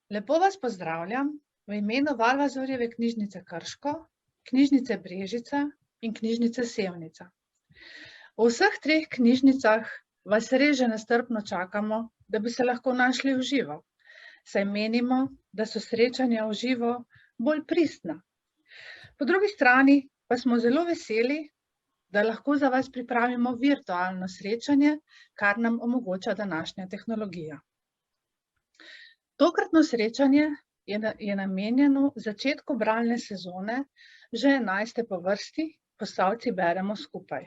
Lepo vas pozdravljam v imenu Valvazorjeve knjižnice Krško, knjižnice Brežica in knjižnice Sevnica. V vseh treh knjižnicah vas res že nestrpno čakamo, da bi se lahko našli v živo, saj menimo, da so srečanja v živo bolj pristna. Po drugi strani pa smo zelo veseli, da lahko za vas pripravimo virtualno srečanje, kar nam omogoča današnja tehnologija. Tokratno srečanje je namenjeno začetku bralne sezone, že 11. po vrsti, Posavci beremo skupaj.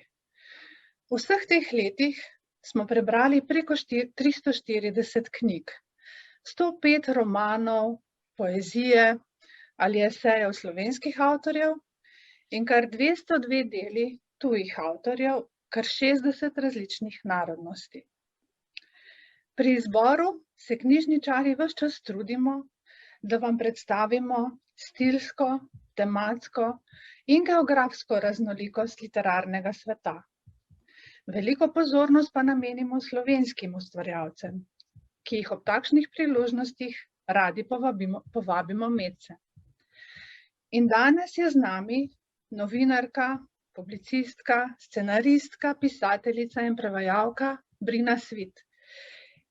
V vseh teh letih smo prebrali preko 340 knjig, 105 romanov, poezije ali esejev slovenskih avtorjev in kar 202 deli tujih avtorjev, kar 60 različnih narodnosti. Pri izboru se knjižničarji ves čas trudimo, da vam predstavimo stilsko, tematsko in geografsko raznolikost literarnega sveta. Veliko pozornost pa namenimo slovenskim ustvarjalcem, ki jih ob takšnih priložnostih radi povabimo medse. In danes je z nami novinarka, publicistka, scenaristka, pisateljica in prevajalka Brina Svit,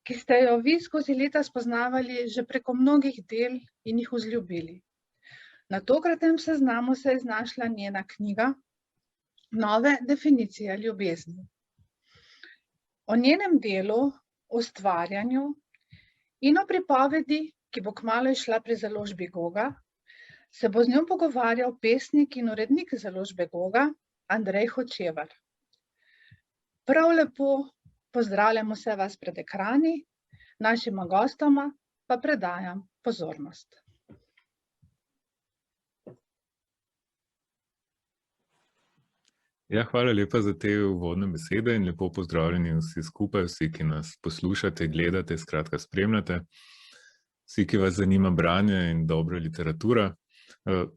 ki ste jo vi skozi leta spoznavali že preko mnogih del in jih vzljubili. Na tokratnem seznamu se je znašla njena knjiga Nove definicije ljubezni. O njenem delu, ustvarjanju in o pripovedi, ki bo kmalu izšla pri založbi Goga, se bo z njo pogovarjal pesnik in urednik založbe Goga, Andrej Hočevar. Prav lepo pozdravljam vse vas pred ekrani, našima gostoma pa predajam pozornost. Ja, hvala lepa za te uvodne besede in lepo pozdravljeni vsi skupaj, vsi, ki nas poslušate, gledate, skratka spremljate, vsi, ki vas zanima branje in dobra literatura.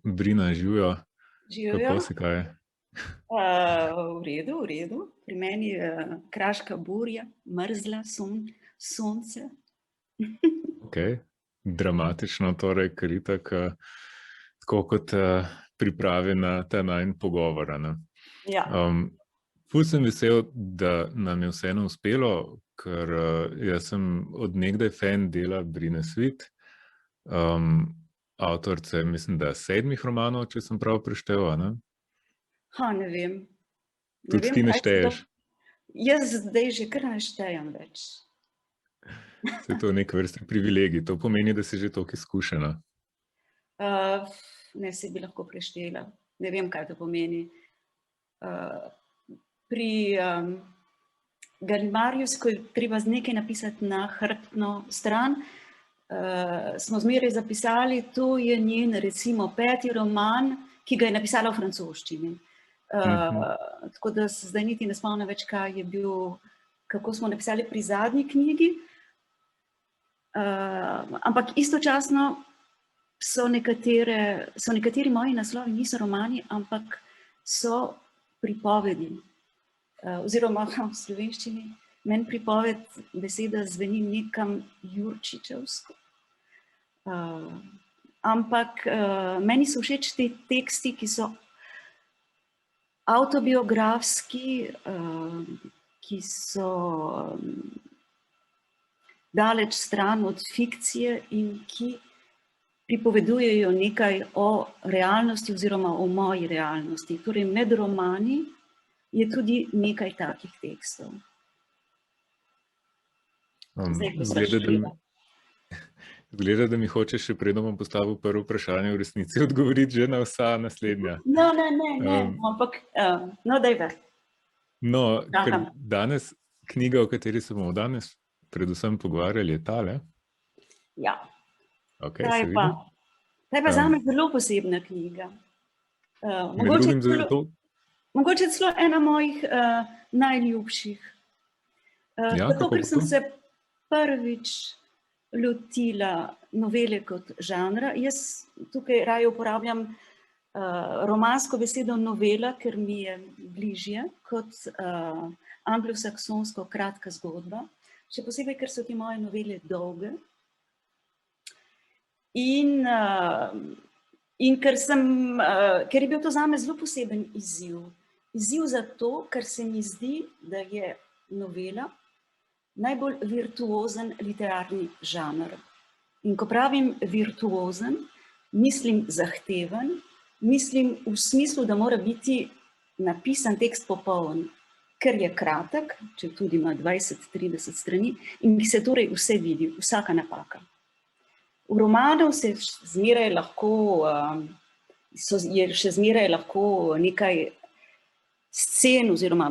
Brina, živjo. Kako si, kaj je? V redu. Pri meni je kraška burja, mrzla, sonce. Ok, dramatično torej, ker itak tako kot pripravi na ta najin pogovor. Ja. Ful sem vesel, da nam je vseeno uspelo, ker jaz sem od nekdaj fan dela Brine Svit, avtorice, mislim, da 7 romanov, če sem prav preštel, ne? Ne vem. Tudi ti ne šteješ? Jaz zdaj že kar ne štejem več. Se to nek vrste privilegij, to pomeni, da si že toliko izkušena. Ne, se bi lahko preštela. Ne vem, kaj to pomeni. Pri Gallimarijus, ko je treba nekaj napisati na hrbtno stran, smo zmeraj zapisali, to je njen recimo 5. roman, ki ga je napisala v francoščini. Tako da se zdaj niti ne spomnim več, kaj je bil, kako smo napisali pri zadnji knjigi. Ampak istočasno so nekateri moji naslovi niso romani, ampak so pripovedi. Oziroma v slovenščini meni pripoved beseda zveni nekam jurčičevsko. Ampak meni so všeč ti teksti, ki so avtobiografski, ki so daleč stran od fikcije in ki pripovedujejo nekaj o realnosti oziroma o moji realnosti. Torej med romani je tudi nekaj takih tekstov. Zgleda, da mi hočeš še predno bom postavil prvo vprašanje v resnici odgovoriti že na vsa naslednja. Ne, ampak daj ver. Ker danes knjiga, o kateri se bomo danes predvsem pogovarjali, je tale. Ja. Okay, ta je pa zame zelo posebna knjiga. Mogoče celo ena mojih najljubših. Zato, ker sem se prvič lotila novele kot žanra. Jaz tukaj raje uporabljam romansko besedo novela, ker mi je bližje kot anglosaksonsko kratka zgodba. Še posebej, ker so te moje novele dolge. In ker je bil to zame zelo poseben izziv. Izziv zato, ker se mi zdi, da je novela najbolj virtuozen literarni žanr. In ko pravim virtuozen, mislim zahteven, mislim v smislu, da mora biti napisan tekst popoln, ker je kratek, če tudi ima 20-30 strani, in se torej vse vidi, vsaka napaka. V romanu je še zmeraj lahko nekaj scen oziroma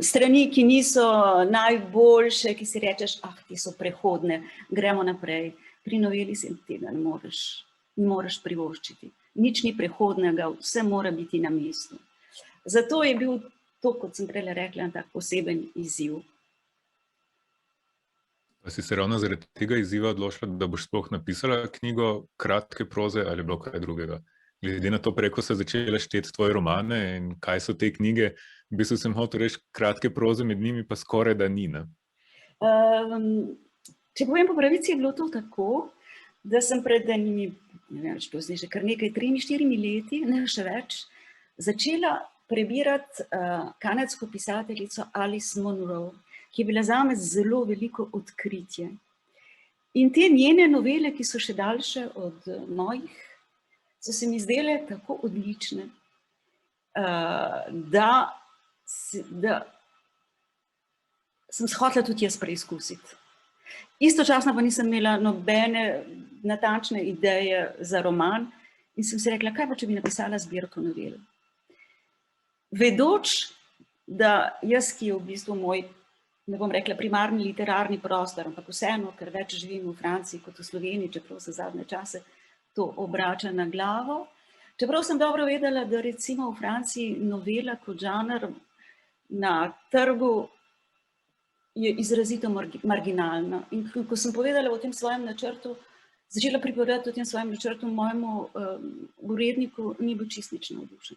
strani, ki niso najboljše, ki si rečeš, ti so prehodne, gremo naprej. Pri noveli se tega ne moreš privoščiti. Nič ni prehodnega, vse mora biti na mestu. Zato je bil to, kot sem prej rekla, tak poseben izziv. Pa si se ravno zaradi tega izziva odločila, da boš sploh napisala knjigo kratke proze ali bilo kaj drugega? Glede na to, preko se začela šteti tvoje romane in kaj so te knjige, v bistvu sem hotel reči kratke proze, med njimi pa skoraj da ni, ne? Če povem po pravici, je bilo to tako, da sem pred enimi, ne vem, če to zdaj že kar nekaj 3-4 leti, ne še več, začela prebirati kanadsko pisateljico Alice Munro, ki je bila zame zelo veliko odkritje. In te njene novele, ki so še daljše od mojih, so se mi zdele tako odlične, da sem hotela tudi jaz preizkusiti. Istočasno pa nisem imela nobene natančne ideje za roman in sem si rekla, kaj pa, če bi napisala zbirko novel. Vedoč, da jaz, ki je v bistvu moj, ne bom rekla primarni literarni prostor, ampak vseeno, ker več živim v Franciji kot v Sloveniji, čeprav se zadnje čase to obrača na glavo. Čeprav sem dobro vedela, da recimo v Franciji novela kot žanr na trgu je izrazito marginalna. In ko sem povedala o tem svojem načrtu, začela pripovedati o tem svojem načrtu mojemu uredniku, ni bil čisto nič navdušen.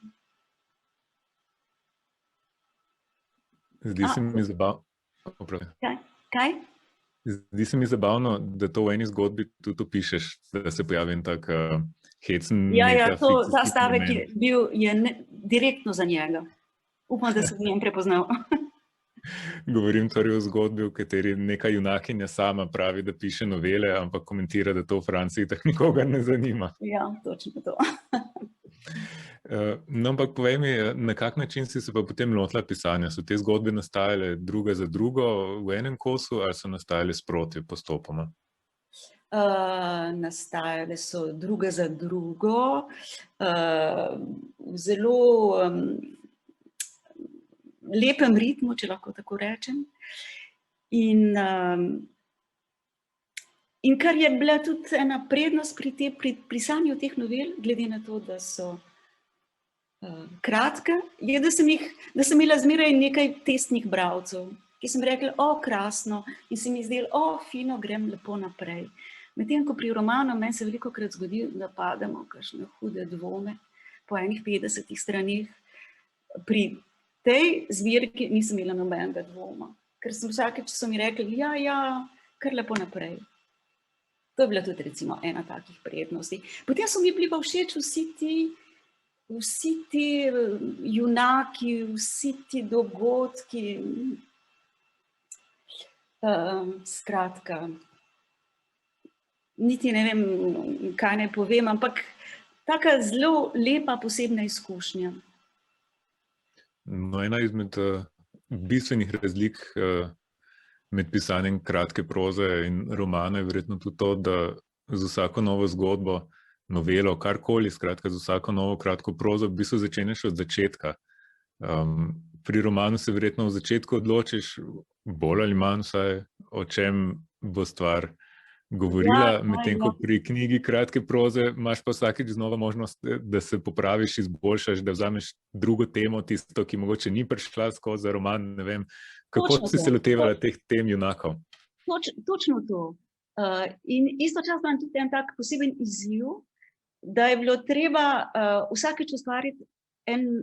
Zdi se mi zabavno. Kaj? Zdi se mi zabavno, da to v eni zgodbi tudi opišeš, da se pojavi en tak hecen metafikcijski ta stavek je direktno za njega. Upam, da se v njem prepoznal. Govorim torej o zgodbi, v kateri neka junakinja sama pravi, da piše novele, ampak komentira, da to v Franciji tako nikogar ne zanima. Ja, točno to. No, ampak povej mi, na kak način si se pa potem lotila pisanja? So te zgodbe nastajale druga za drugo v enem kosu ali so nastajale sproti postopoma? Nastajale so druga za drugo, v zelo lepem ritmu, če lahko tako rečem. In kar je bila tudi ena prednost pri pisanju teh novel, glede na to, da so kratke, je, da sem imela zmeraj nekaj testnih bralcev, ki sem rekla, krasno, in se mi zdelo, fino, grem lepo naprej. Medtem ko pri romanu meni se velikokrat zgodi, da pademo v kakšne hude dvome po enih 50 straneh. Pri tej zbirki nisem imela nobenega dvoma, ker sem vsakeč so mi rekli, kar lepo naprej. To je bila tudi recimo ena takih prednosti. Potem so mi bili pa všeč vsi ti junaki, vsi ti dogodki, skratka, niti ne vem, kaj naj povem, ampak taka zelo lepa posebna izkušnja. No, ena izmed bistvenih razlik med pisanjem kratke proze in romana je verjetno tudi to, da z vsako novo zgodbo, novelo, karkoli, skratka z vsako novo kratko prozo, v bistvu začeneš od začetka. Pri romanu se verjetno v začetku odločiš, bolj ali manj vsaj, o čem bo stvar govorila, medtem ko pri knjigi kratke proze imaš pa vsakič znova možnost, da se popraviš, izboljšaš, da vzameš drugo temo, tisto, ki mogoče ni prišla skozi roman, ne vem. Kako si se lotevala teh tem junakov? Točno to. In istočasno je tudi en tak poseben izziv, da je bilo treba vsakič ustvariti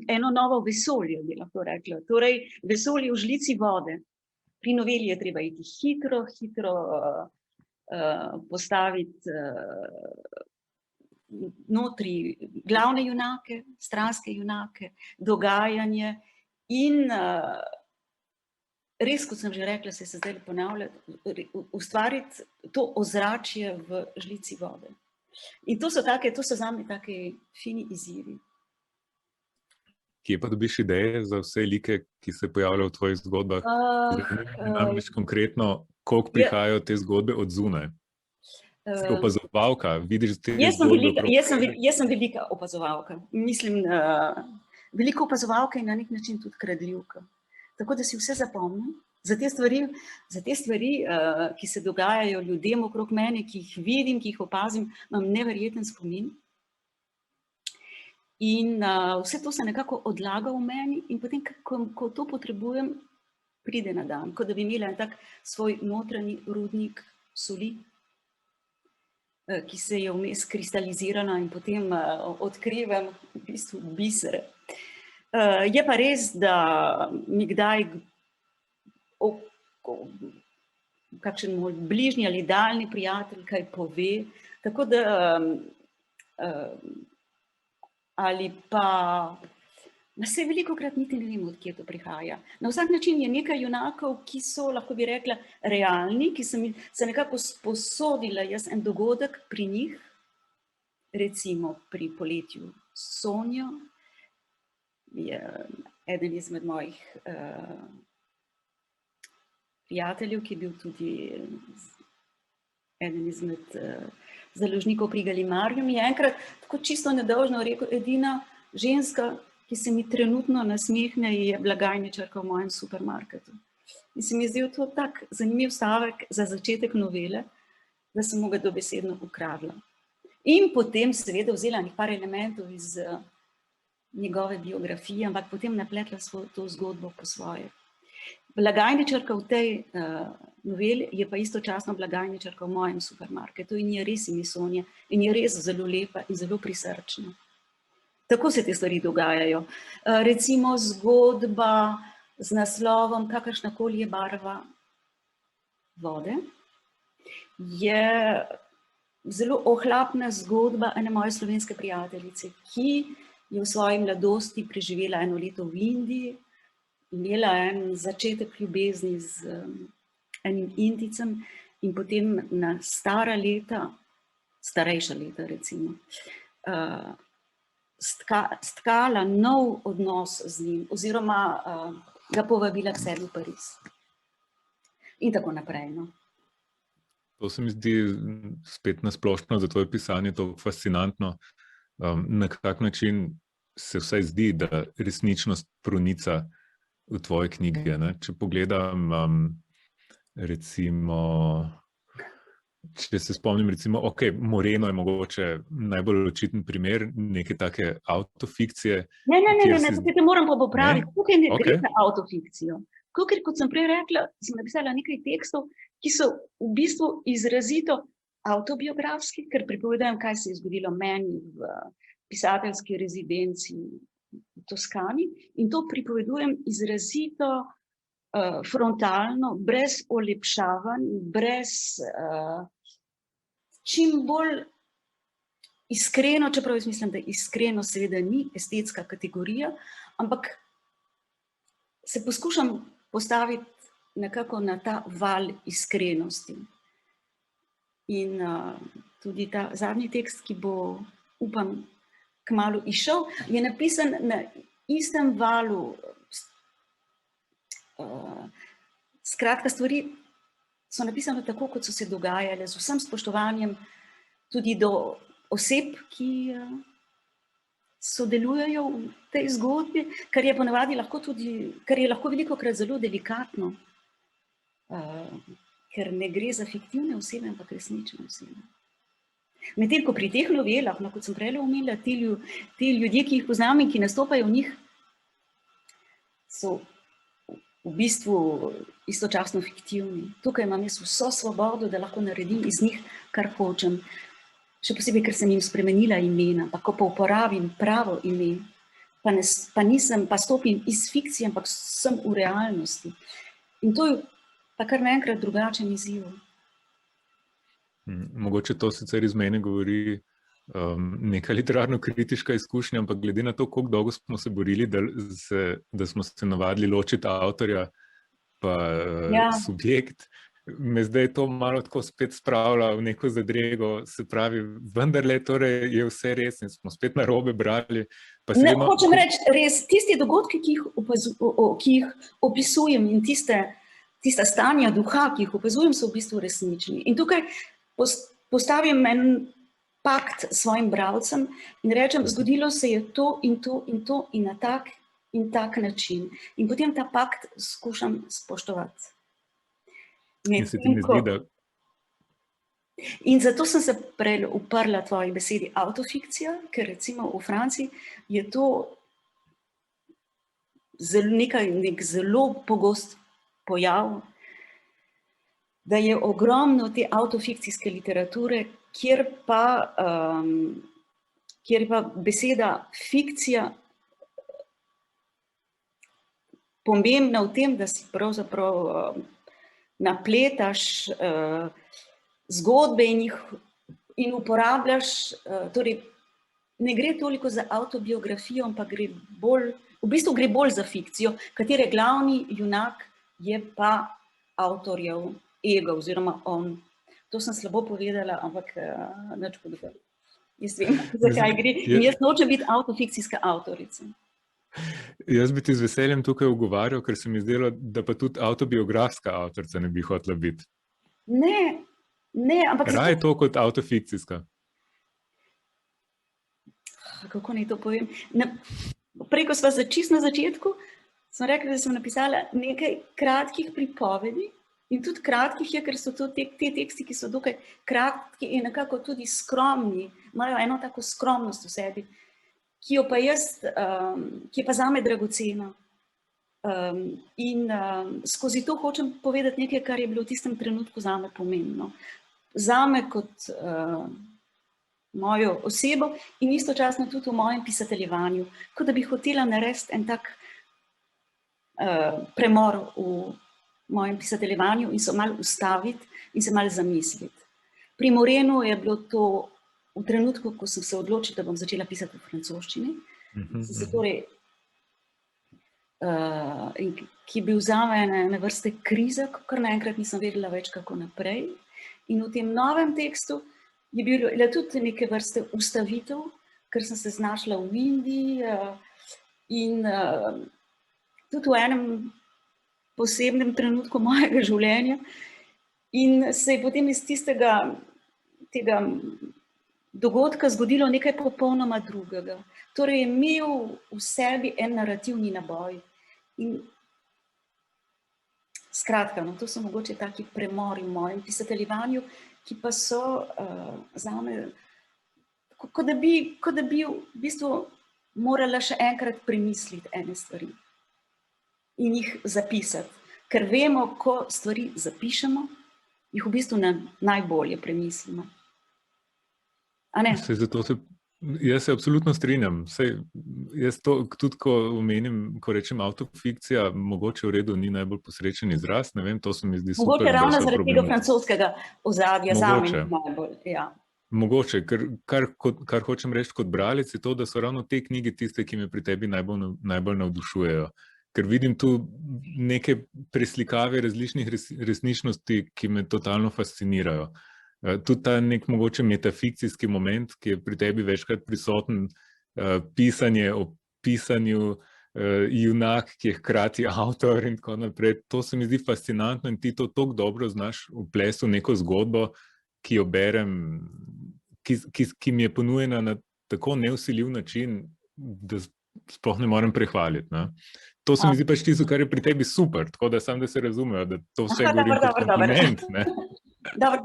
eno novo vesolje, bi lahko rekla. Torej, vesolje v žlici vode. Pri noveli je treba iti hitro postaviti notri glavne junake, stranske junake, dogajanje in res, kot sem že rekla, se zdaj ponavlja, ustvariti to ozračje v žlici vode. In to so zame taki fini izzivi. Kje pa dobiš ideje za vse like, ki se pojavljajo v tvojih zgodbah? Namreč konkretno, koliko prihajajo te zgodbe od zunaj? Si opazovalka, vidiš te zgodbe? Jaz sem velika opazovalka. Mislim, veliko opazovalka in na nek način tudi kradljivka. Tako da si vse zapomnim. Za te stvari, ki se dogajajo ljudem okrog mene, ki jih vidim, ki jih opazim, imam neverjeten spomin. In vse to se nekako odlaga v meni in potem, ko to potrebujem, pride na dan. Kot da bi imela en tak svoj notranji rudnik soli, ki se je vmes kristalizirala in potem odkrivam v bistvu bisere. Je pa res, da mi kdaj kakšen moj bližnji ali daljni prijatelj kaj pove, tako da ali pa se velikokrat niti ne vem, od kje to prihaja. Na vsak način je nekaj junakov, ki so, lahko bi rekla, realni, ki sem se nekako sposodila jaz en dogodek pri njih, recimo pri Poletju s Sonjo, je eden izmed mojih prijateljev, ki je bil tudi eden izmed založnikov pri Galimarju, mi je enkrat tako čisto nedolžno rekel, edina ženska, ki se mi trenutno nasmehne, je blagajničarka v mojem supermarketu. In se mi je zdel to tak zanimiv stavek za začetek novele, da sem mu ga dobesedno ukradla. In potem seveda vzela nekaj par elementov iz njegove biografije, ampak potem napletla to zgodbo po svoje. Blagajničarka v tej noveli je pa istočasno blagajničarka v mojem supermarketu in je res ime Sonja in je res zelo lepa in zelo prisrčna. Tako se te stvari dogajajo. Recimo zgodba z naslovom Kakršnakoli je barva vode je zelo ohlapna zgodba ene moje slovenske prijateljice, ki je v svoji mladosti preživela 1 leto v Indiji, imela en začetek ljubezni z enim Indijcem in potem na starejša leta recimo, stkala nov odnos z njim oziroma ga povabila k sebi v Pariz. In tako naprej. No. To se mi zdi spet nasplošno za tvoje pisanje to fascinantno. Na kak način se vsaj zdi, da resničnost pronica v tvoje knjige. Ne? Če pogledam, recimo, če se spomnim, recimo, Moreno je mogoče najbolj očiten primer neke take autofikcije. Ne, tukaj te moram pa popraviti. Tukaj ne gre za autofikcijo. Kot sem prej rekla, sem napisala nekaj tekstov, ki so v bistvu izrazito avtobiografski, ker pripovedujem, kaj se je zgodilo meni v pisateljski rezidenci v Toskani in to pripovedujem izrazito frontalno, brez olepšavanj, brez čim bolj iskreno, čeprav jaz mislim, da iskreno seveda ni estetska kategorija, ampak se poskušam postaviti nekako na ta val iskrenosti. In tudi ta zadnji tekst, ki bo, upam, kmalu izšel, je napisan na istem valu. Skratka, stvari so napisane tako, kot so se dogajale, z vsem spoštovanjem tudi do oseb, ki sodelujejo v tej zgodbi, kar je ponavadi lahko tudi, kar je lahko velikokrat zelo delikatno, ker ne gre za fiktivne osebe, ampak resnične osebe. Medtem ko pri teh novelah, kot sem prej omenila, ti ljudje, ki jih poznam in ki nastopajo v njih, so v bistvu istočasno fiktivni. Tukaj imam jaz vso svobodo, da lahko naredim iz njih, kar hočem. Še posebej, ker sem jim spremenila imena, pa ko pa uporabim pravo ime, pa stopim iz fikcije, ampak sem v realnosti. In to je pa kar naenkrat drugačen izziv. Mogoče to sicer iz mene govori neka literarno-kritiška izkušnja, ampak glede na to, koliko dolgo smo se borili, da smo se navadili ločiti avtorja pa subjekt, me zdaj to malo tako spet spravlja v neko zadrego, se pravi, vendarle torej je vse res in smo spet narobe brali. Hočem reči, res, tisti dogodki, ki jih opisujem in tista stanja duha, ki jih opazujem, so v bistvu resnični. In tukaj postavim en pakt svojim bralcem in rečem, zgodilo se je to in to in to in na tak in tak način. In potem ta pakt skušam spoštovati. In se ti ne zdi, da... In zato sem se prej uprla tvoji besedi autofikcija, ker recimo v Franciji je to nek zelo pogost pojav, da je ogromno te autofikcijske literature, kjer pa beseda fikcija pomembna v tem, da si pravzaprav napletaš zgodbe in uporabljaš, torej ne gre toliko za avtobiografijo, ampak v bistvu gre bolj za fikcijo, katere glavni junak je pa avtorjev ego oziroma on. To sem slabo povedala, ampak nič podobno. Jaz vem, zakaj gre. In jaz nočem biti autofikcijska avtorica. Jaz bi ti z veseljem tukaj ugovarjal, ker se mi zdelo, da pa tudi avtobiografska avtorica ne bi hotela biti. Ne, ampak... Raje to kot autofikcijska. Kako naj to povem? Prej, ko sva čisto na začetku, sem rekla, da sem napisala nekaj kratkih pripovedi in tudi kratkih je, ker so to te teksti, ki so dokaj kratki in nekako tudi skromni, imajo eno tako skromnost v sebi, ki je pa zame dragocena. In skozi to hočem povedati nekaj, kar je bilo v tistem trenutku zame pomembno. Zame kot mojo osebo in istočasno tudi v mojem pisateljevanju, kot da bi hotela narediti en tak premor v mojem pisateljevanju in se malo ustaviti in se malo zamisliti. Pri Morenu je bilo to v trenutku, ko sem se odločila, da bom začela pisati v francoščini, ki je bil zame ene vrste kriza, kar naenkrat nisem vedela več kako naprej. In v tem novem tekstu je bila tudi neke vrste ustavitev, ker sem se znašla v Indiji in tudi v enem posebnem trenutku mojega življenja. In se je potem iz tega dogodka zgodilo nekaj popolnoma drugega. Torej je imel v sebi en narativni naboj. In skratka, to so mogoče taki premori v mojem pisateljevanju, ki pa so zame, kot da bi v bistvu morala še enkrat premisliti ene stvari in jih zapisati. Ker vemo, ko stvari zapišemo, jih v bistvu najbolje premislimo. A ne? Jaz se absolutno strinjam. Jaz to tudi, ko omenim, ko rečem autofikcija, mogoče v redu ni najbolj posrečen izraz, ne vem, to se mi zdi super. Mogoče ravno zaradi tega francoskega ozadja zame najbolj, ja. Mogoče, kar hočem reči kot bralec, je to, da so ravno te knjige tiste, ki me pri tebi najbolj navdušujejo. Ker vidim tu neke preslikave različnih resničnosti, ki me totalno fascinirajo. Tudi ta nek mogoče metafikcijski moment, ki je pri tebi večkrat prisoten, pisanje o pisanju, junak, ki je hkrati avtor in tako naprej. To se mi zdi fascinantno in ti to toliko dobro znaš vplesti v neko zgodbo, ki jo berem, ki mi je ponujena na tako nevsiljiv način, da sploh ne morem prehvaliti. Ne? To se mi zdi pač tisto, kar je pri tebi super, tako da sam, da se razumejo, da to vse govorim kot kompliment. Dobro.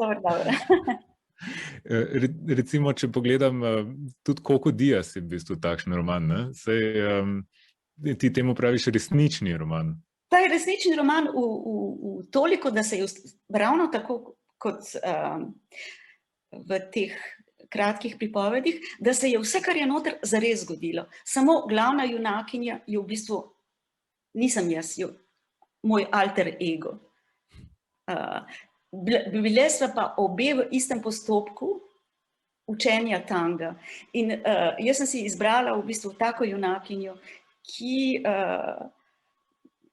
Recimo, če pogledam, tudi Coco Diaz je v bistvu takšen roman, ne? Saj ti temu praviš resnični roman. Ta je resnični roman v toliko, da se je ravno tako kot v teh kratkih pripovedih, da se je vse, kar je noter, zares zgodilo. Samo glavna junakinja je v bistvu nisem jaz, moj alter ego. bile sva pa obe v istem postopku učenja tanga. In jaz sem si izbrala v bistvu tako junakinjo, ki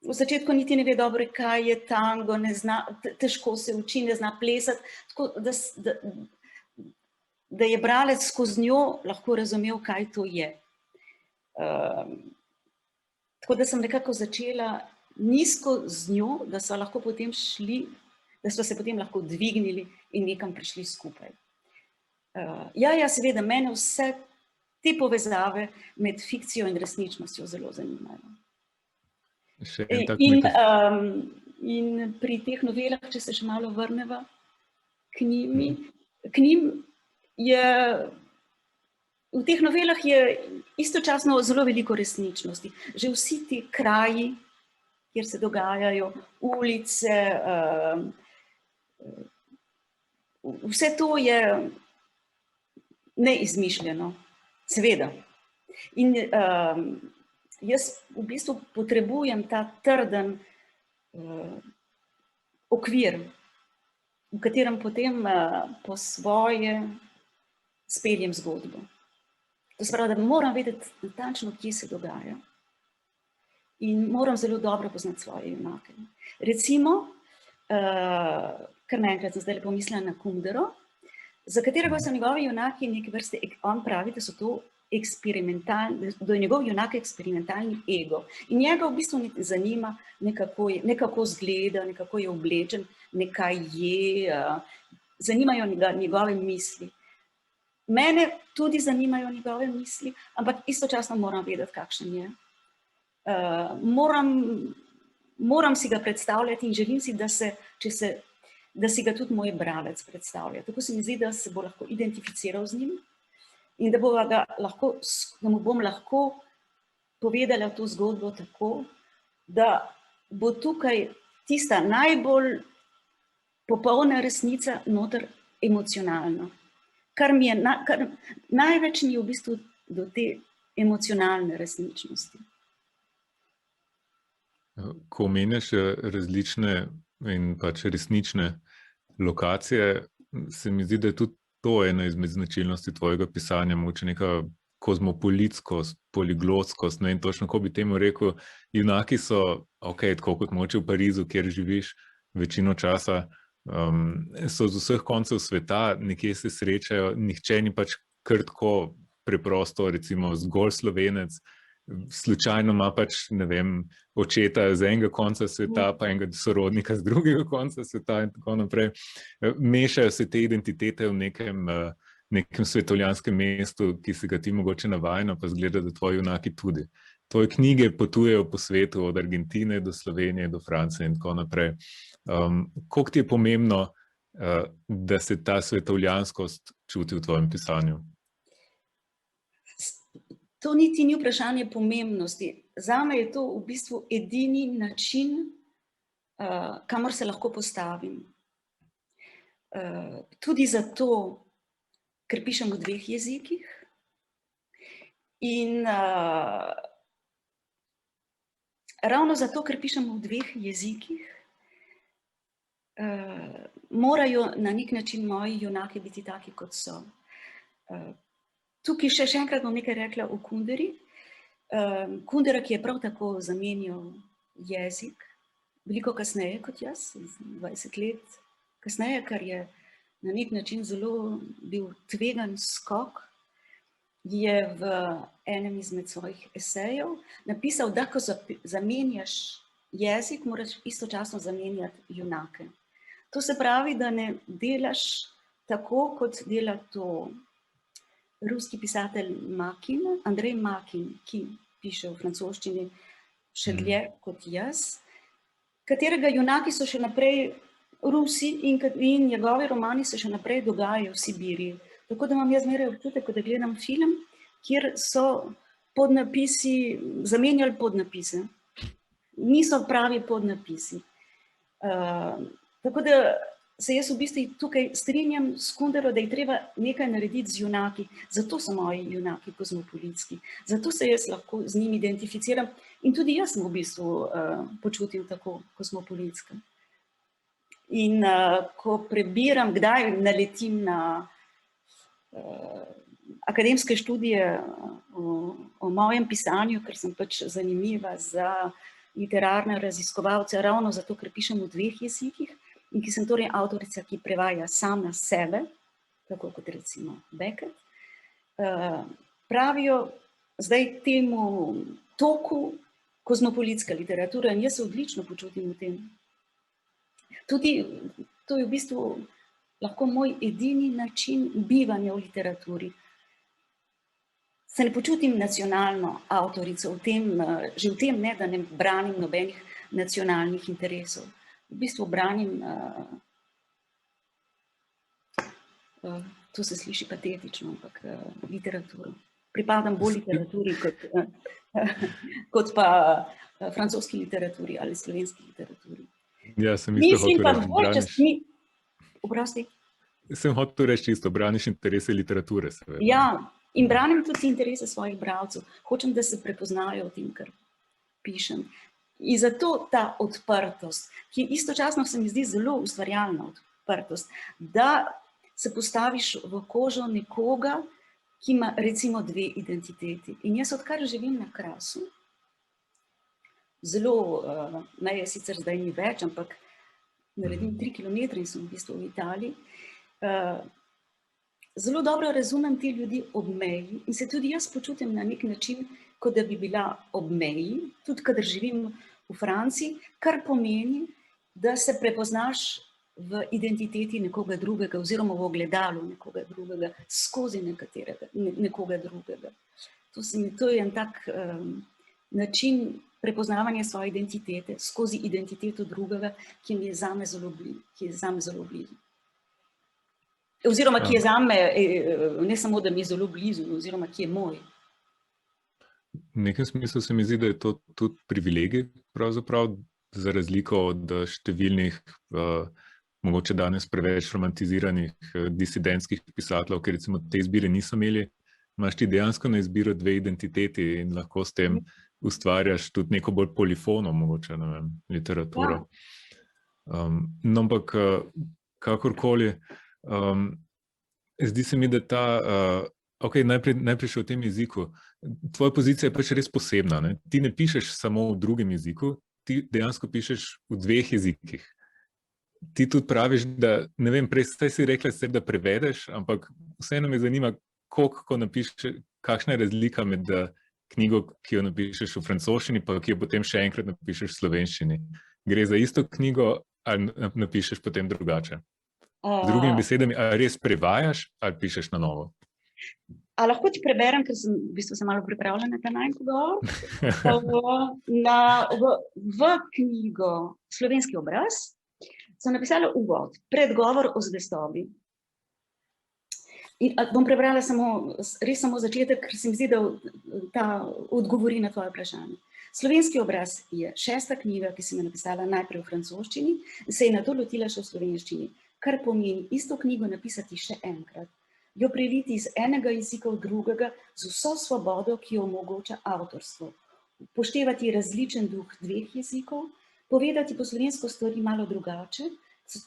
v začetku niti ne ve dobro, kaj je tango, ne zna, težko se uči, ne zna plesati, tako da je bralec skozi njo lahko razumel, kaj to je. Tako da sem nekako začela nizko z njo, da sva lahko potem šli, da sva se potem lahko dvignili in nekam prišli skupaj. Ja, seveda, mene vse te povezave med fikcijo in resničnostjo zelo zanimajo. In pri teh novelah, če se še malo vrneva k njim, v teh novelah je istočasno zelo veliko resničnosti. Že vsi ti kraji, kjer se dogajajo, ulice, vse to je neizmišljeno, seveda. In jaz v bistvu potrebujem ta trden okvir, v katerem potem po svoje speljem zgodbo. To se pravi, da moram vedeti natančno, kje se dogaja. In moram zelo dobro poznati svoje junake. Recimo, kar naenkrat sem zdaj pomislila na Kundero, za katerega so njegovi junaki neke vrste, on pravi, da so to da je njegov junak eksperimentalni ego. In njega v bistvu ne zanima, nekako zgleda, nekako je oblečen, nekaj je, zanimajo ga njegove misli. Mene tudi zanimajo njegove misli, ampak istočasno moram vedeti, kakšen je. Moram si ga predstavljati in želim si, da si ga tudi moj bralec predstavlja. Tako se mi zdi, da se bo lahko identificiral z njim in da mu bom lahko povedala to zgodbo tako, da bo tukaj tista najbolj popolna resnica noter emocionalna. Kar največ mi je v bistvu do te emocionalne resničnosti. Ko omenjaš različne in pač resnične lokacije, se mi zdi, da je tudi to ena izmed značilnosti tvojega pisanja, mogoče neka kozmopolitskost, poliglotskost, ne vem točno, ko bi temu rekel, junaki so, tako kot mogoče v Parizu, kjer živiš večino časa, so z vseh koncev sveta, nekje se srečajo, nihče ni pač kar tako preprosto, recimo zgolj Slovenec, slučajno ima pač, ne vem, očeta z enega konca sveta, pa enega sorodnika z drugega konca sveta in tako naprej. Mešajo se te identitete v nekem svetovljanskem mestu, ki se ga ti mogoče navajeno, pa zgleda, da tvoji junaki tudi. Tvoje knjige potujejo po svetu, od Argentine do Slovenije, do Francije in tako naprej. Koliko ti je pomembno, da se ta svetovljanskost čuti v tvojem pisanju? To niti ni vprašanje pomembnosti. Zame je to v bistvu edini način, kamor se lahko postavim. Tudi zato, ker pišem v 2 jezikih in ravno zato, ker pišem v 2 jezikih, morajo na nek način moji junaki biti taki, kot so. Tukaj še enkrat bom nekaj rekla o Kunderi. Kundera, ki je prav tako zamenjal jezik, veliko kasneje kot jaz, 20 let kasneje, kar je na nek način zelo bil tvegan skok, je v enem izmed svojih esejev napisal, da ko zamenjaš jezik, moraš istočasno zamenjati junake. To se pravi, da ne delaš tako, kot dela to ruski pisatelj Makin, Andrej Makin, ki piše v francoščini še dlje kot jaz, katerega junaki so še naprej Rusi in njegovi romani se še naprej dogajajo v Sibiriji. Tako da imam jaz zmeraj občutek, da gledam film, kjer so podnapisi, zamenjali podnapise. Niso pravi podnapisi. Tako da se jaz v bistvu tukaj strinjam s Kundero, da je treba nekaj narediti z junaki. Zato so moji junaki kozmopolitski. Zato se jaz lahko z njimi identificiram in tudi jaz sem v bistvu počutim tako kozmopolitska. In ko prebiram, kdaj naletim na akademske študije o mojem pisanju, ker sem pač zanimiva za literarne raziskovalce, ravno zato, ker pišem v 2 jezikih in ki sem torej avtorica, ki prevaja sama sebe, tako kot recimo Beckett, pravijo zdaj temu toku kozmopolitska literatura in jaz se odlično počutim v tem. Tudi to je v bistvu lahko moj edini način bivanja v literaturi. Se ne počutim nacionalno avtorico v tem, že v tem ne, da ne branim nobenih nacionalnih interesov. V bistvu branim, to se sliši patetično, ampak literaturo. Pripadam bolj literaturi kot pa francoski literaturi ali slovenski literaturi. Ja, sem isto hotel reči. Oprosti? Sem hotel reči čisto, braniš interese literature, seveda. Ja, in branim tudi interese svojih bralcev. Hočem, da se prepoznajo v tem, kar pišem. In zato ta odprtost, ki istočasno se mi zdi zelo ustvarjalna odprtost, da se postaviš v kožo nekoga, ki ima recimo 2 identiteti. In jaz odkar živim na Krasu, zelo, meje sicer zdaj ni več, ampak naredim 3 kilometre in sem v bistvu v Italiji, zelo dobro razumem te ljudi ob meji in se tudi jaz počutim na nek način, kot da bi bila ob meji, tudi kadar živim v Franciji, kar pomeni, da se prepoznaš v identiteti nekoga drugega oziroma v ogledalu nekoga drugega, skozi nekoga drugega. To je en tak način prepoznavanja svoje identitete, skozi identiteto drugega, ki je zame zelo blizu. Oziroma, ki je zame, ne samo, da mi je zelo blizu, oziroma, ki je moj. V nekem smislu se mi zdi, da je to tudi privilegij, pravzaprav, za razliko od številnih, mogoče danes preveč romantiziranih disidentskih pisateljev, ki recimo te izbire niso imeli, imaš ti dejansko na izbiro 2 identiteti in lahko s tem ustvarjaš tudi neko bolj polifono, mogoče, ne vem, literaturo. No, ampak kakorkoli, zdi se mi, da najprej še v tem jeziku. Tvoja pozicija je pač res posebna. Ne? Ti ne pišeš samo v drugem jeziku, ti dejansko pišeš v 2 jezikih. Ti tudi praviš, da, ne vem, prej si rekla, da prevedeš, ampak vseeno me zanima, ko napišeš, kakšna je razlika med knjigo, ki jo napišeš v francoščini, pa ki jo potem še enkrat napišeš v slovenščini. Gre za isto knjigo ali napišeš potem drugače? Z drugimi besedami, ali res prevajaš ali pišeš na novo? A lahko ti preberem, ker sem v bistvu malo pripravljena na ta najin pogovor. V knjigo Slovenski obraz sem napisala uvod, predgovor o zvestobi. In bom prebrala res samo začetek, ker se mi zdi, da ta odgovori na tvoje vprašanje. Slovenski obraz je 6. knjiga, ki sem jo napisala najprej v francoščini, se je nato lotila še v slovenščini, kar pomeni isto knjigo napisati še enkrat, jo preliti iz enega jezika v drugega z vso svobodo, ki jo omogoča avtorstvo, upoštevati različen duh 2 jezikov, povedati po slovensko stvari malo drugače,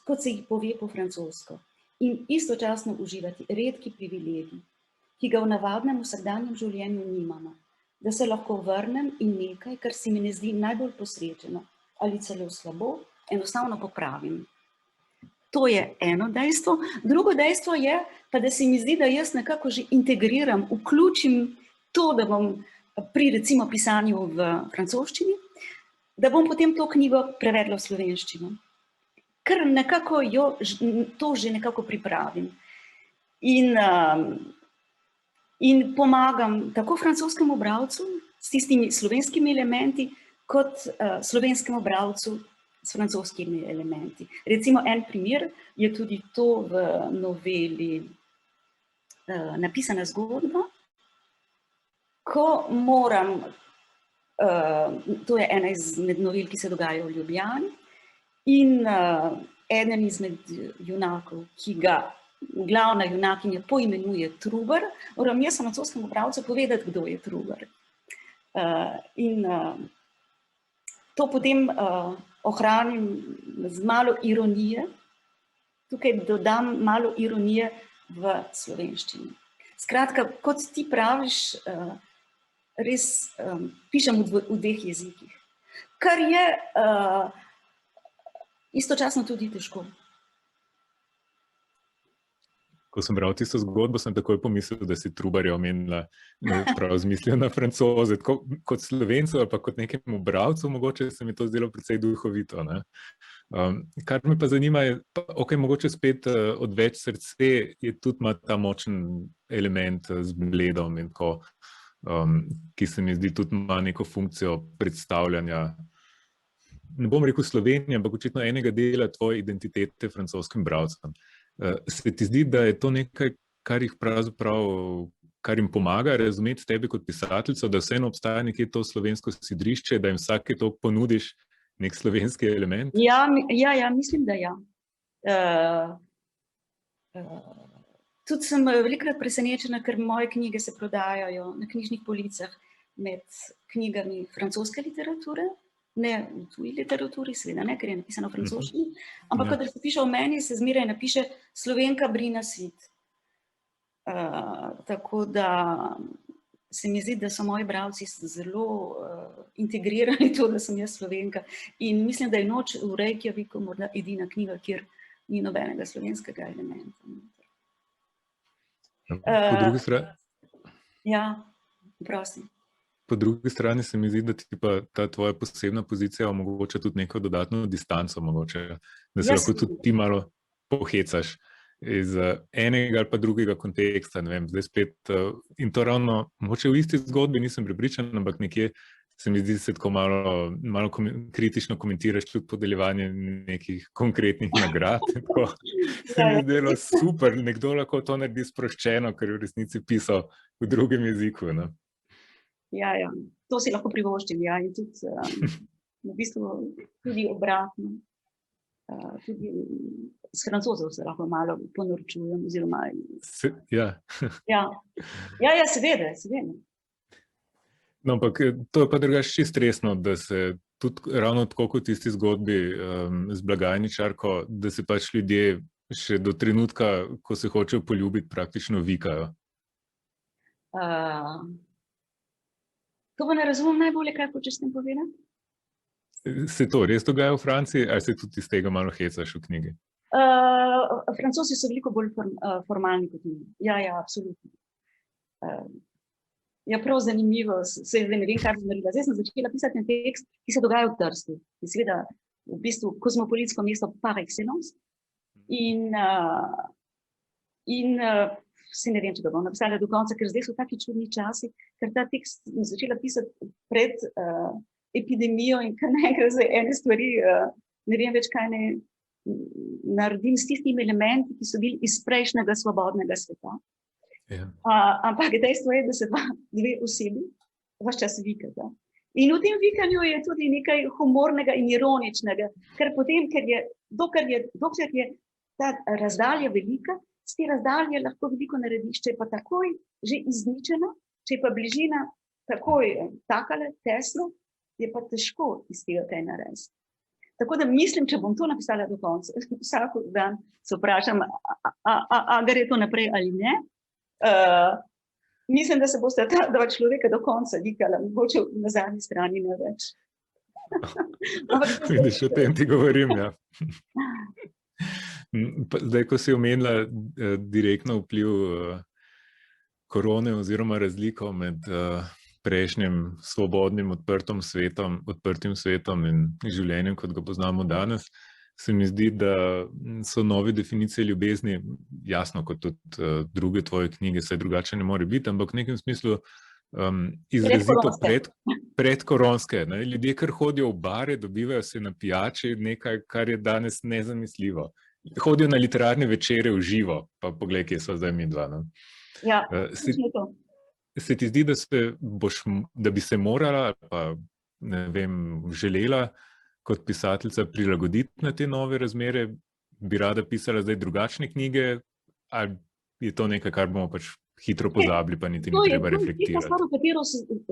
kot se jih pove po francosko, in istočasno uživati redki privilegij, ki ga v navadnem vsakdanjem življenju nimamo, da se lahko vrnem in nekaj, kar se mi ne zdi najbolj posrečeno ali celo slabo, enostavno popravim. To je eno dejstvo. Drugo dejstvo je, pa da se mi zdi, da jaz nekako že integriram, vključim to, da bom pri recimo pisanju v francoščini, da bom potem to knjigo prevedla v slovenščino. Ker nekako to že nekako pripravim. In pomagam tako francoskemu bralcu s tistimi slovenskimi elementi, kot slovenskemu bralcu s francoskimi elementi. Recimo en primer je tudi to v noveli Napisana zgodba, ko moram, to je ena izmed novel, ki se dogaja v Ljubljani, in eden izmed junakov, ki ga glavna junakinja poimenuje Trubar, moram jaz francoskemu bralcu povedati, kdo je Trubar. In to potem ohranim z malo ironije. Tukaj dodam malo ironije v slovenščini. Skratka, kot ti praviš, res pišem v dveh jezikih, kar je istočasno tudi težko. Ko sem bral tisto zgodbo, sem takoj pomislil, da si Trubarja omenila, prav zmislil na Francoze, kot Slovencu ali pa kot nekemu bralcu, mogoče se mi to zdelo precej duhovito. Ne? Kar me pa zanima je, mogoče spet odveč srce je tudi ima ta močen element z Bledom in tako, ki se mi zdi tudi ima neko funkcijo predstavljanja, ne bom rekel Slovenije, ampak očitno enega dela tvoje identitete francoskim bralcem. Se ti zdi, da je to nekaj, kar jih pravzaprav, kar jim pomaga razumeti tebi kot pisateljico, da vseeno obstaja nekje to slovensko sidrišče, da jim vsake toliko ponudiš nek slovenski element? Ja, mislim, da ja. Tudi sem velikokrat presenečena, ker moje knjige se prodajajo na knjižnih policah med knjigami francoske literature, ne v tuji literaturi, seveda ne, ker je napisano v francoščini, ampak kadar se piše o meni, se zmeraj napiše Slovenka Brina Svit. Tako da se mi zdi, da so moji bralci zelo integrirani to, da sem jaz Slovenka. In mislim, da je Noč v Reykjaviku morda edina knjiga, kjer ni nobenega slovenskega elementa. Po drugi strani? Ja, prosim. Po drugi strani se mi zdi, da ti pa ta tvoja posebna pozicija omogoča tudi neko dodatno distanco, mogoče, da se lahko tudi ti malo pohecaš iz enega ali pa drugega konteksta, ne vem, zdaj spet, in to ravno, mogoče v isti zgodbi nisem prepričan, ampak nekje se mi zdi, da se tako malo kritično komentiraš tudi podeljevanje nekih konkretnih nagrad, tako se mi zdelo super, nekdo lahko to naredi sproščeno, ker je v resnici pisal v drugem jeziku, ne. Ja, to si lahko privoščim, ja, in tudi v bistvu tudi obratno. Tudi s Francozov se lahko malo ponorčujem, oziroma... Ja, seveda. No, ampak to je pa drugače čisto resno, da se tudi ravno tako kot v tisti zgodbi z blagajničarko, da se pač ljudje še do trenutka, ko se hočejo poljubiti, praktično vikajo. To pa ne razumem najbolje, kaj hočeš s tem povedati? Se to res dogaja v Franciji, ali se tudi iz tega malo hecaš v knjigi? Francozi so veliko bolj formalni kot mi. Ja, absolutno. Ja, prav zanimivo, se ne vem, kaj bom naredila. Zdaj sem začela pisati en tekst, ki se dogaja v Trstu. In seveda, v bistvu, kozmopolitsko mesto par excellence. In se ne vem, če ga bom napisala do konca, ker zdaj so taki čudni časi, ker ta tekst sem začela pisati pred epidemijo in kar naenkrat za ene stvari, ne vem več, kaj ne naredim s tistimi elementi, ki so bili iz prejšnjega svobodnega sveta. Ja. Ampak dejstvo je, da se dve osebi ves čas vikata. In v tem vikanju je tudi nekaj humornega in ironičnega, ker potem, dokler je ta razdalja velika, z te razdalje lahko veliko narediš, če je pa takoj že izničena, če je pa bližina takoj takale, tesno, je pa težko iz tega kaj narediti. Tako da mislim, če bom to napisala do konca, vsak dan se vprašam, a gre to naprej ali ne. Mislim, da se boste ta dva človeka do konca vikala, mogoče na zadnji strani ne več. Vidiš, o tem ti govorim, ja. Zdaj, ko si omenila direktno vpliv korone oziroma razliko med prejšnjim svobodnim, odprtim svetom in življenjem, kot ga poznamo danes, se mi zdi, da so nove definicije ljubezni, jasno, kot tudi druge tvoje knjige, saj drugače ne more biti, ampak v nekem smislu izrazito predkoronske. Ljudje, kar hodijo v bare, dobivajo se na pijači, nekaj, kar je danes nezamisljivo. Hodijo na literarne večere v živo, pa poglej, kje so zdaj mi dva. Ja, točno to. Se ti zdi, da bi se morala, pa ne vem, želela kot pisateljica prilagoditi na te nove razmere? Bi rada pisala zdaj drugačne knjige? Ali je to nekaj, kar bomo pač hitro pozabili, pa niti ni treba reflektirati? To je stvar,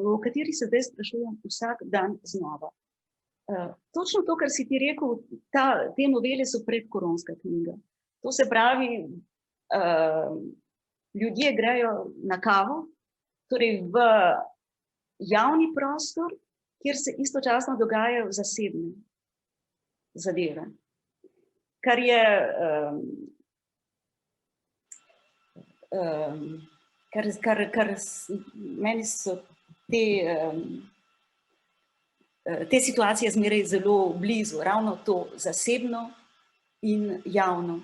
o kateri se zdaj sprašujem vsak dan znova. Točno to, kar si ti rekel, te novele so predkoronska knjiga. To se pravi, ljudje grejo na kavo, torej v javni prostor, kjer se istočasno dogajajo zasebne zadeve. Kar je, kar meni so te situacije zmeraj zelo blizu, ravno to zasebno in javno.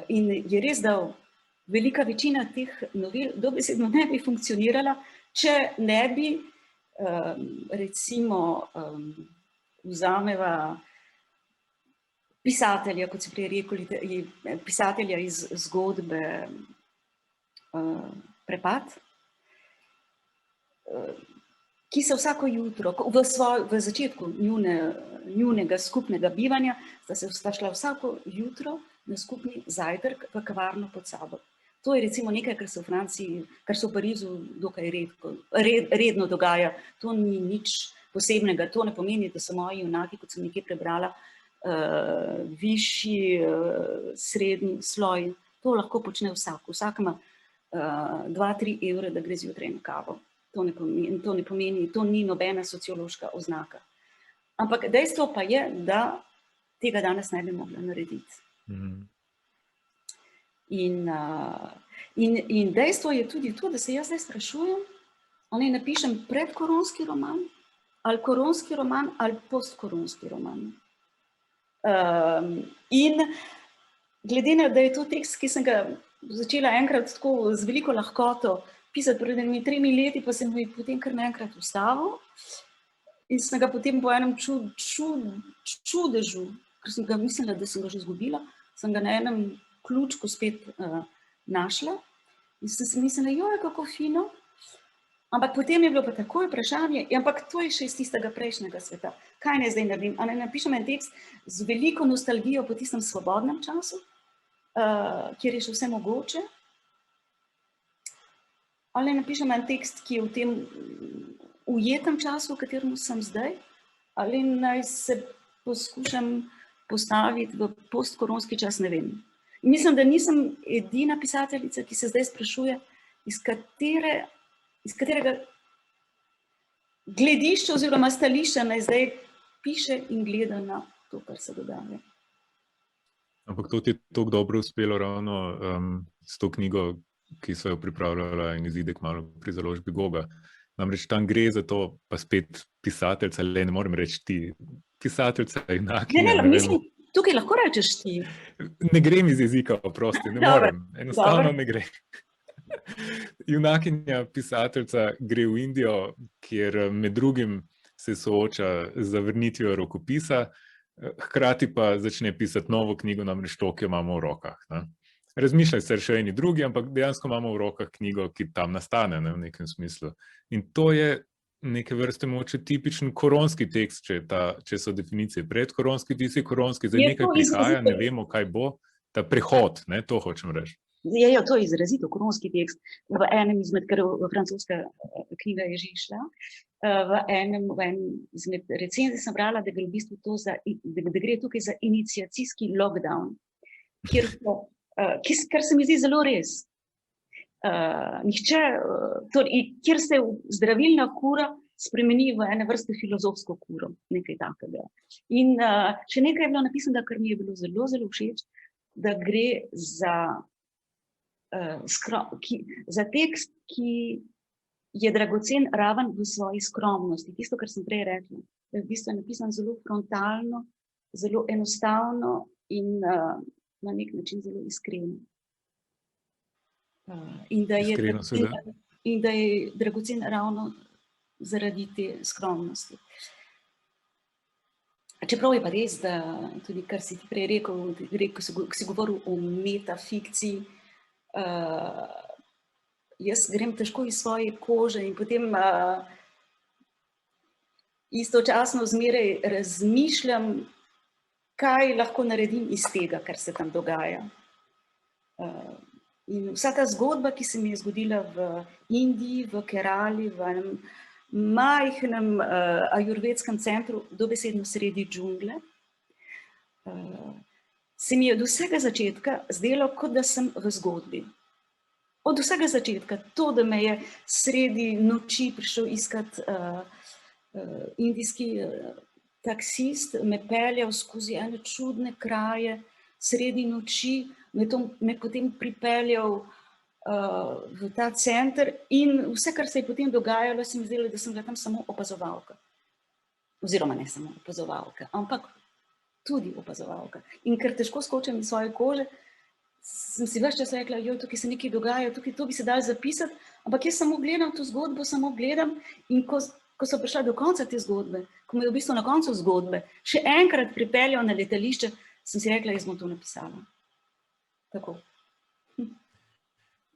In je res, da velika večina teh novel dobesedno ne bi funkcionirala, če ne bi, recimo, vzameva pisatelja, kot si prej rekel, pisatelja iz zgodbe Prepad, ki se vsako jutro, v začetku njunega skupnega bivanja, sta šla vsako jutro na skupni zajtrk v kavarno pod Sabo. To je recimo nekaj, kar se v Franciji, kar se v Parizu dokaj redno dogaja. To ni nič posebnega, to ne pomeni, da so moji junaki, kot sem nekje prebrala, višji, srednji sloj. To lahko počne vsak. Vsak ima 2-3 evre, da gre zjutraj na kavo. To ne pomeni, to ni nobena sociološka oznaka. Ampak dejstvo pa je, da tega danes ne bi mogla narediti. In dejstvo je tudi to, da se jaz zdaj sprašujem, ali napišem predkoronski roman, ali koronski roman, ali postkoronski roman. In glede na, da je to tekst, ki sem ga začela enkrat tako z veliko lahkoto pisati pred 3 leti, pa sem ga potem kar naenkrat ustavil in sem ga potem po enem čudežu, ker sem ga mislila, da sem ga že izgubila, sem ga na enem ključku spet našla in sem si mislila, joj, kako fino. Ampak potem je bilo pa takoj vprašanje, ampak to je še iz tistega prejšnjega sveta. Kaj naj zdaj naredim? Ali napišem en tekst z veliko nostalgijo po tistem svobodnem času, kjer je še vse mogoče? Ali napišem en tekst, ki je v tem ujetem času, v katerem sem zdaj? Ali naj se poskušam postaviti v postkoronski čas, ne vem. Mislim, da nisem edina pisateljica, ki se zdaj sprašuje, iz katerega gledišča oziroma stališča naj zdaj piše in gleda na to, kar se dogaja. Ampak to ti je tako dobro uspelo ravno s to knjigo, ki so jo pripravljala in izide kmalu pri založbi Goga. Namreč tam gre za to, pa spet pisateljca, le ne morem reči ti, pisateljca enaki. Ne, mislim, tukaj lahko rečeš ti. Ne grem iz jezika, oprosti, ne morem, enostavno ne gre. Junakinja pisateljca gre v Indijo, kjer med drugim se sooča z zavrnitvijo rokopisa, hkrati pa začne pisati novo knjigo, namreč to, ki jo imamo v rokah. Razmišljaj se še eni drugi, ampak dejansko imamo v rokah knjigo, ki tam nastane, v nekem smislu. In to je neke vrste mogoče tipičen koronski tekst, če so definicije predkoronski, tisti koronski, zdaj nekaj prihaja, ne vemo, kaj bo, ta prehod, to hočem reči. Je to izrazito koronski tekst. V enem izmed, ker francoska knjiga je že išla, v enem izmed recenzij sem brala, da gre v bistvu to da gre tukaj za iniciacijski lockdown, kar se mi zdi zelo res. Kjer se zdravilna kura spremeni v ene vrste filozofsko kuro, nekaj takega. In še nekaj je bilo napisano, kar mi je bilo zelo, zelo všeč, da gre za tekst, ki je dragocen raven v svoji skromnosti. Tisto, kar sem prej rekla, da v bistvu je napisan zelo frontalno, zelo enostavno in na nek način zelo iskreno. In da je dragocen ravno zaradi te skromnosti. Čeprav je pa res, da tudi kar si ti prej rekel, ko si govoril o metafikciji, jaz grem težko iz svoje kože in potem istočasno zmeraj razmišljam, kaj lahko naredim iz tega, kar se tam dogaja. In vsa ta zgodba, ki se mi je zgodila v Indiji, v Kerali, v enem majhnem ajurvedskem centru, dobesedno sredi džungle, se mi je od vsega začetka zdelo, kot da sem v zgodbi. Od vsega začetka, to, da me je sredi noči prišel iskat indijski taksist, me peljal skozi ene čudne kraje, sredi noči, me potem pripeljal v ta center in vse, kar se je potem dogajalo, se mi zdelo, da sem bila tam samo opazovalka. Oziroma ne samo opazovalka, ampak tudi opazovalka. In ker težko skočim iz svoje kože, sem si ves čas rekla, tukaj se nekaj dogaja, tukaj to bi se dalo zapisati, ampak jaz samo gledam to zgodbo, samo gledam in ko so prišla do konca te zgodbe, ko me je v bistvu na koncu zgodbe še enkrat pripeljal na letališče, sem si rekla, jaz bom to napisala. Tako.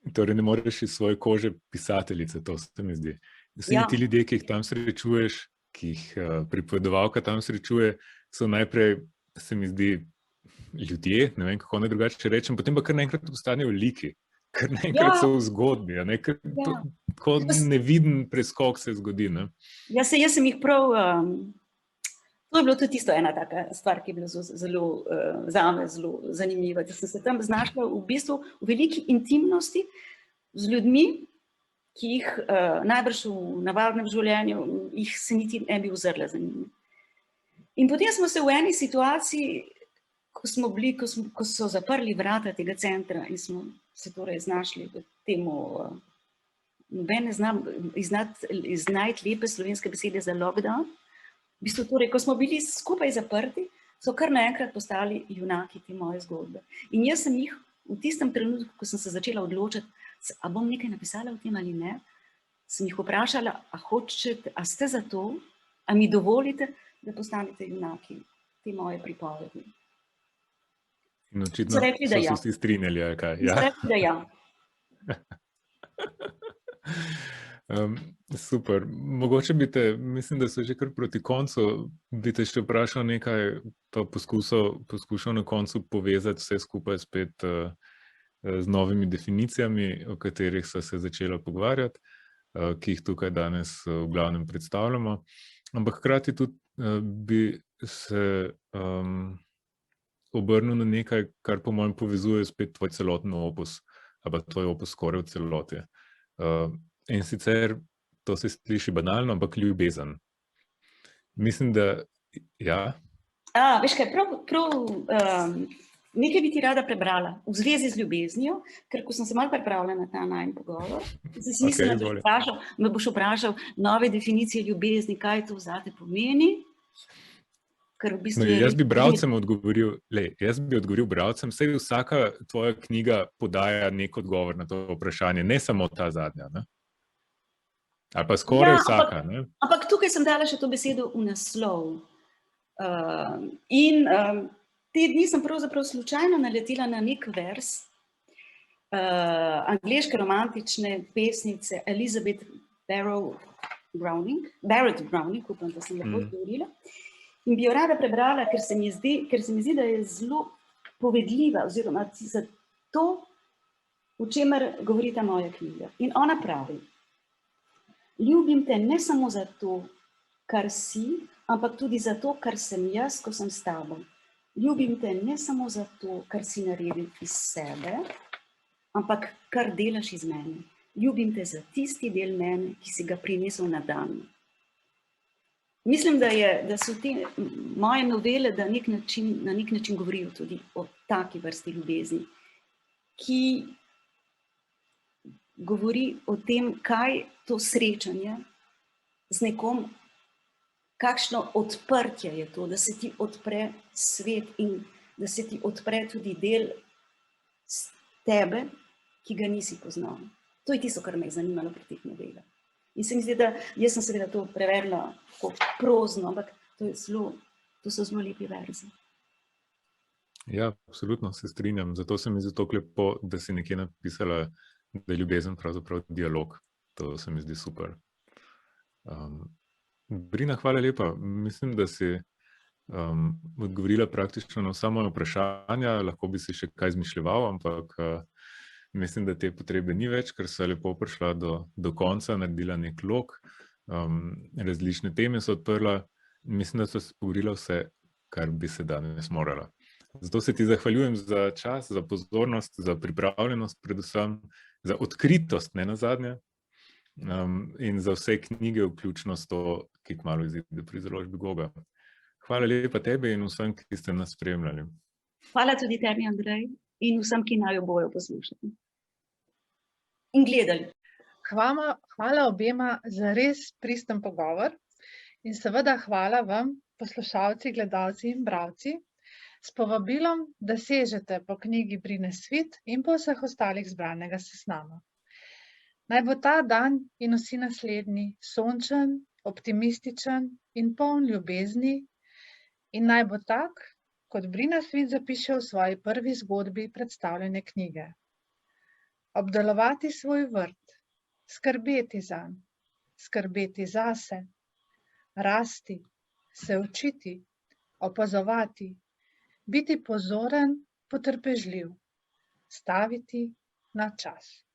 Torej ne moreš iz svoje kože pisateljice, to se mi zdi. Vsi ti ljudje, ki jih tam srečuješ, ki jih pripovedovalka tam srečuje, so najprej, se mi zdi, ljudje, ne vem, kako ne drugače rečem, potem pa kar naenkrat postanejo liki, kar naenkrat so v zgodbi, tako neviden preskok se zgodi. Ne? Jaz sem jih prav, to je bilo tudi tisto ena taka stvar, ki je bila zelo, zame zelo zanimiva, da sem se tam znašla v bistvu v veliki intimnosti z ljudmi, ki jih najbrž v navadnem življenju, jih se niti ne bi ozrla za njimi. In potem smo se v eni situaciji, ko so zaprli vrata tega centra in smo se torej znašli v temu, noben ne znam iznajti lepe slovenske besede za lockdown, v bistvu torej, ko smo bili skupaj zaprti, so kar naenkrat postali junaki te moje zgodbe. In jaz sem jih v tistem trenutku, ko sem se začela odločiti, a bom nekaj napisala o tem ali ne, sem jih vprašala, a ste za to, a mi dovolite, da postanete junaki te moje pripovedi. In očitno so se vsi strinjali, ali kaj? So rekli, da ja. Super. Mogoče bi te, mislim, da so že kar proti koncu, bi te še vprašal nekaj, pa poskušal na koncu povezati vse skupaj spet z novimi definicijami, o katerih so se začela pogovarjati, ki jih tukaj danes v glavnem predstavljamo. Ampak hkrati tudi bi se obrnil na nekaj, kar po mojem povezuje spet tvoj celoten opus, ali tvoj opus skoraj v celoti. In sicer, to se sliši banalno, ampak ljubezen. Mislim, da, ja. Veš kaj, nekaj bi ti rada prebrala v zvezi z ljubeznijo, ker ko sem se malo pripravljala na ta najin pogovor, sem si mislila, da me boš vprašal nove definicije ljubezni, kaj to zate pomeni. Jaz bi bralcem odgovoril, bralcem, saj vsaka tvoja knjiga podaja nek odgovor na to vprašanje, ne samo ta zadnja, ne? Ali pa skoraj vsaka, ne? Ampak tukaj sem dala še to besedo v naslov. In te dni sem pravzaprav slučajno naletela na nek vers angleške romantične pesnice Elizabeth Barrett Browning, upam, da sem lepo govorila. In bi jo rada prebrala, ker se mi zdi, da je zelo povedljiva, oziroma za to, o čemer govori ta moja knjiga. In ona pravi: ljubim te ne samo zato, kar si, ampak tudi zato, kar sem jaz, ko sem s tabo. Ljubim te ne samo zato, kar si naredil iz sebe, ampak kar delaš iz mene. Ljubim te za tisti del mene, ki si ga prinesel na dan. Mislim, da so te moje novele na nek način govorijo tudi o taki vrsti ljubezni, ki govori o tem, kaj to srečanje z nekom, kakšno odprtje je to, da se ti odpre svet in da se ti odpre tudi del tebe, ki ga nisi poznal. To je tisto, kar me je zanimalo pri teh novelah. In se mi zdi, da jaz sem seveda to prevedla kot prozno, ampak to so zelo lepi verzi. Ja, absolutno se strinjam. Zato se mi zdi to lepo, da si nekje napisala, da je ljubezen pravzaprav dialog. To se mi zdi super. Brina, hvala lepa. Mislim, da si odgovorila praktično na vsa moja vprašanja. Lahko bi si še kaj izmišljeval, ampak mislim, da te potrebe ni več, ker so lepo prišla do konca, naredila nek lok. različne teme so odprla. Mislim, da so se pogovorila vse, kar bi se danes morala. Zato se ti zahvaljujem za čas, za pozornost, za pripravljenost, predvsem za odkritost, ne nazadnje, in za vse knjige, vključno s to, ki kmalu izide pri založbi Goga. Hvala lepa tebi in vsem, ki ste nas spremljali. Hvala tudi tebi, Andrej, in vsem, ki naju bojo poslušali in gledali. Hvala obema za res pristen pogovor in seveda hvala vam, poslušalci, gledalci in bralci, s povabilom, da sežete po knjigi Brine svit in po vseh ostalih zbranega seznama. Naj bo ta dan in vsi naslednji sončen, optimističen in poln ljubezni in naj bo tak, kot Brina svit zapiše v svoji prvi zgodbi predstavljene knjige. Obdelovati svoj vrt, skrbeti zanj, skrbeti zase, rasti, se učiti, opazovati, biti pozoren, potrpežljiv, staviti na čas.